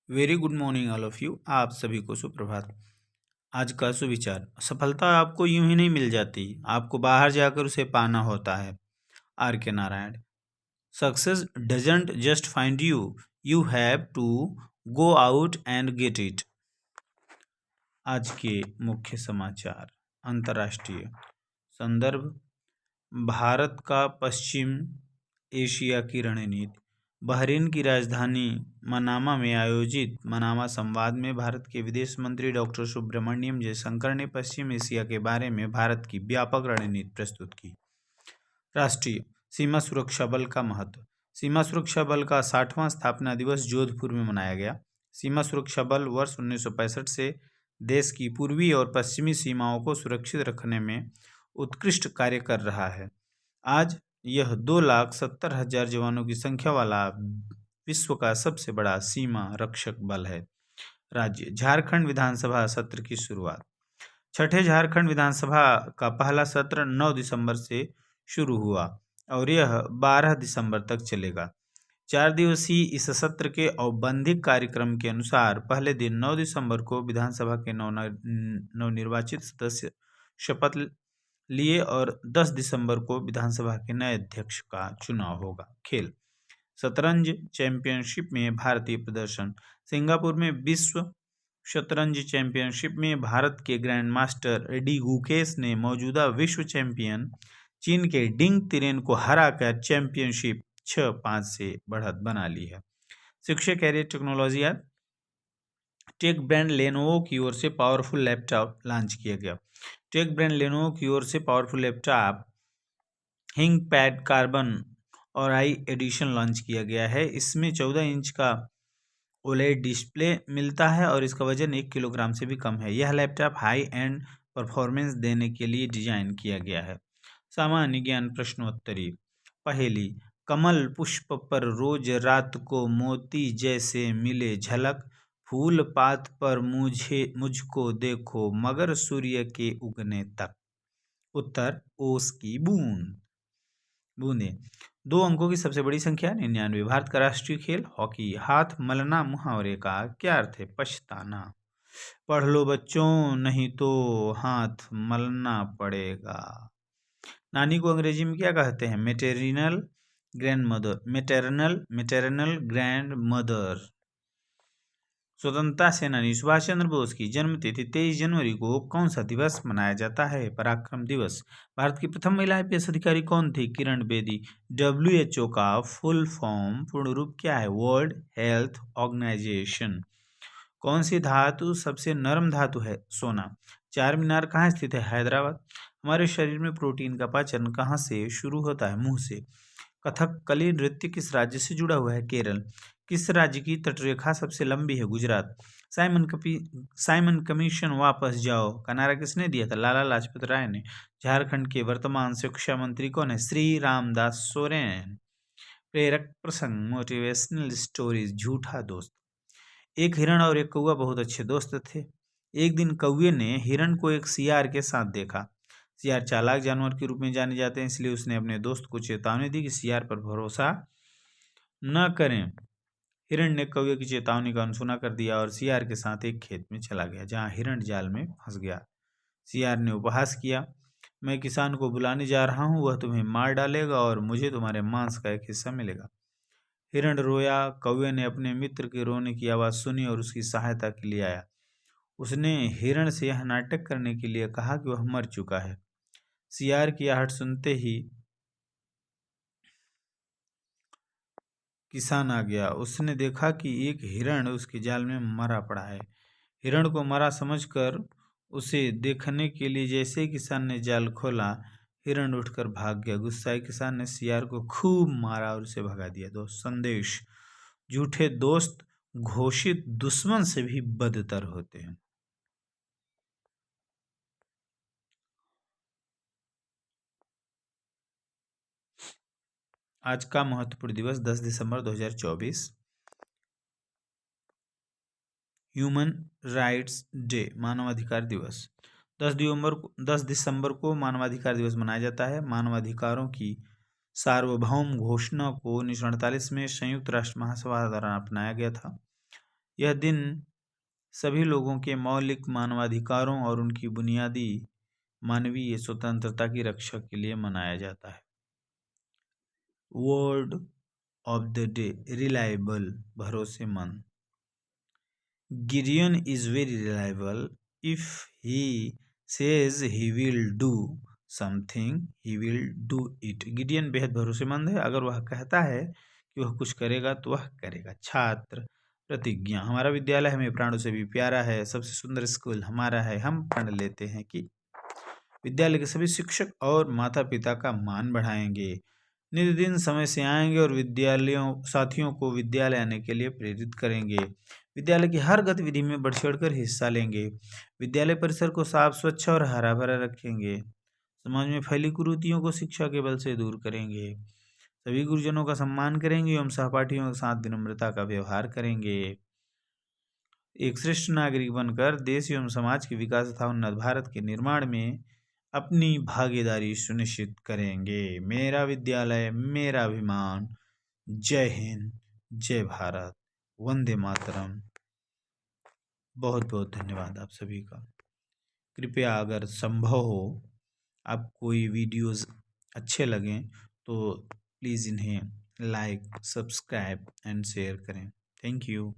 Very good morning all of you. आप सभी को सुप्रभात। आज का सुविचार: सफलता आपको यूं ही नहीं मिल जाती, आपको बाहर जाकर उसे पाना होता है। R K Narayan. Success doesn't just find you, you have to go out and get it. आज के मुख्य समाचार। अंतर्राष्ट्रीय संदर्भ: भारत का पश्चिम एशिया की रणनीति। बहरीन की राजधानी मनामा में आयोजित मनामा संवाद में भारत के विदेश मंत्री डॉक्टर सुब्रमण्यम जयशंकर ने पश्चिम एशिया के बारे में भारत की व्यापक रणनीति प्रस्तुत की। राष्ट्रीय सीमा सुरक्षा बल का महत्व। सीमा सुरक्षा बल का 60वां स्थापना दिवस जोधपुर में मनाया गया। सीमा सुरक्षा बल वर्ष 1965 से देश की पूर्वी और पश्चिमी सीमाओं को सुरक्षित रखने में उत्कृष्ट कार्य कर रहा है। आज यह 2,70,000 जवानों की संख्या वाला विश्व का सबसे बड़ा सीमा रक्षक बल है। राज्य झारखंड विधानसभा सत्र की शुरुआत। छठे झारखंड विधानसभा का पहला सत्र 9 दिसंबर से शुरू हुआ और यह 12 दिसंबर तक चलेगा। 4 दिवसीय इस सत्र के औपबंधिक कार्यक्रम के अनुसार पहले दिन 9 दिसंबर को विधानसभा के नवनिर्वाचित सदस्य शपथ लिए और 10 दिसंबर को विधानसभा के नए अध्यक्ष का चुनाव होगा। खेल शतरंज चैंपियनशिप में भारतीय प्रदर्शन। सिंगापुर में विश्व शतरंज चैंपियनशिप में भारत के ग्रैंड मास्टर डी गुकेश ने मौजूदा विश्व चैंपियन चीन के डिंग तिरेन को हराकर चैंपियनशिप 6-5 से बढ़त बना ली है। शिक्षा career technology. Tech brand Lenovo की ओर से पावरफुल लैपटॉप लॉन्च किया गया। टेक ब्रांड लेनोवो की ओर से पावरफुल लैपटॉप थिंकपैड कार्बन और आई एडिशन लॉन्च किया गया है। इसमें 14 इंच का ओलेड डिस्प्ले मिलता है और इसका वजन 1 किलोग्राम से भी कम है। यह लैपटॉप हाई एंड परफॉर्मेंस देने के लिए डिजाइन किया गया है। सामान्य ज्ञान प्रश्नोत्तरी। पहेली: कमल पुष्प पर रोज रात को मोती जैसे मिले झलक, फूल पात पर मुझको देखो मगर सूर्य के उगने तक। उत्तर: ओस की बूंदे। 2 अंकों की सबसे बड़ी संख्या 99। भारत का राष्ट्रीय खेल हॉकी। हाथ मलना मुहावरे का क्या अर्थ है? पछताना। पढ़ लो बच्चों, नहीं तो हाथ मलना पड़ेगा। नानी को अंग्रेजी में क्या कहते हैं? Maternal grand mother. स्वतंत्रता सेनानी सुभाष चंद्र बोस की जन्मतिथि 23 जनवरी को कौन सा दिवस मनाया जाता है? पराक्रम दिवस। भारत की प्रथम महिला आईपीएस अधिकारी कौन थी? किरण बेदी। WHO का फुल फॉर्म पूर्ण रूप क्या है? World Health Organization. कौन सी धातु सबसे नरम धातु है? सोना। चार मीनार कहाँ स्थित है? हैदराबाद। हमारे शरीर में प्रोटीन का पाचन कहाँ से शुरू होता है? मुंह से। कथकली नृत्य किस राज्य से जुड़ा हुआ है? केरल। किस राज्य की तटरेखा सबसे लंबी है? गुजरात। साइमन कमीशन वापस जाओ का नारा किसने दिया था? लाला लाजपत राय ने। झारखंड के वर्तमान शिक्षा मंत्री कौन है? श्री रामदास सोरेन। प्रेरक प्रसंग मोटिवेशनल स्टोरीज। झूठा दोस्त। एक हिरण और एक कौवा बहुत अच्छे दोस्त थे। एक दिन कौवे ने हिरण को एक सियार के साथ देखा। सियार चालाक जानवर के रूप में जाने जाते हैं, इसलिए उसने अपने दोस्त को चेतावनी दी कि सियार पर भरोसा न करें। हिरण ने कौवे की चेतावनी का अनसुना कर दिया और सियार के साथ एक खेत में चला गया, जहां हिरण जाल में फंस गया। सियार ने उपहास किया, मैं किसान को बुलाने जा रहा हूं, वह तुम्हें मार डालेगा और मुझे तुम्हारे मांस का एक हिस्सा मिलेगा। हिरण रोया। कौवे ने अपने मित्र के रोने की आवाज़ सुनी और उसकी सहायता के लिए आया। उसने हिरण से यह नाटक करने के लिए कहा कि वह मर चुका है। सियार की आहट सुनते ही किसान आ गया। उसने देखा कि एक हिरण उसके जाल में मरा पड़ा है। हिरण को मरा समझकर उसे देखने के लिए जैसे ही किसान ने जाल खोला, हिरण उठकर भाग गया। गुस्साए किसान ने सियार को खूब मारा और उसे भगा दिया। दोस्त संदेश: झूठे दोस्त घोषित दुश्मन से भी बदतर होते हैं। आज का महत्वपूर्ण दिवस 10 दिसंबर 2024 ह्यूमन राइट्स डे, मानवाधिकार दिवस। 10 दिसंबर को मानवाधिकार दिवस मनाया जाता है। मानवाधिकारों की सार्वभौम घोषणा को 1948 में संयुक्त राष्ट्र महासभा द्वारा अपनाया गया था। यह दिन सभी लोगों के मौलिक मानवाधिकारों और उनकी बुनियादी मानवीय स्वतंत्रता की रक्षा के लिए मनाया जाता है। Word of the day, reliable, भरोसेमंद। Gideon is very reliable. If he says he will do something he will do it. Gideon बेहद भरोसेमंद है, अगर वह कहता है कि वह कुछ करेगा तो वह करेगा। छात्र प्रतिज्ञा। हमारा विद्यालय हमें प्राणों से भी प्यारा है, सबसे सुंदर स्कूल हमारा है। हम प्रण लेते हैं कि विद्यालय के सभी शिक्षक और माता पिता का मान बढ़ाएंगे, नित दिन समय से आएंगे और विद्यालयों साथियों को विद्यालय आने के लिए प्रेरित करेंगे। विद्यालय की हर गतिविधि में बढ़ चढ़कर हिस्सा लेंगे। विद्यालय परिसर को साफ, स्वच्छ और हरा भरा रखेंगे। समाज में फैली कुरीतियों को शिक्षा के बल से दूर करेंगे। सभी गुरुजनों का सम्मान करेंगे एवं सहपाठियों के साथ विनम्रता का व्यवहार करेंगे। एक श्रेष्ठ नागरिक बनकर देश एवं समाज के विकास तथा उन्नत भारत के निर्माण में अपनी भागीदारी सुनिश्चित करेंगे। मेरा विद्यालय, मेरा अभिमान। जय हिंद, जय भारत, वंदे मातरम। बहुत बहुत धन्यवाद आप सभी का। कृपया अगर संभव हो, आप कोई वीडियोस अच्छे लगें तो प्लीज़ इन्हें लाइक, सब्सक्राइब एंड शेयर करें। Thank you.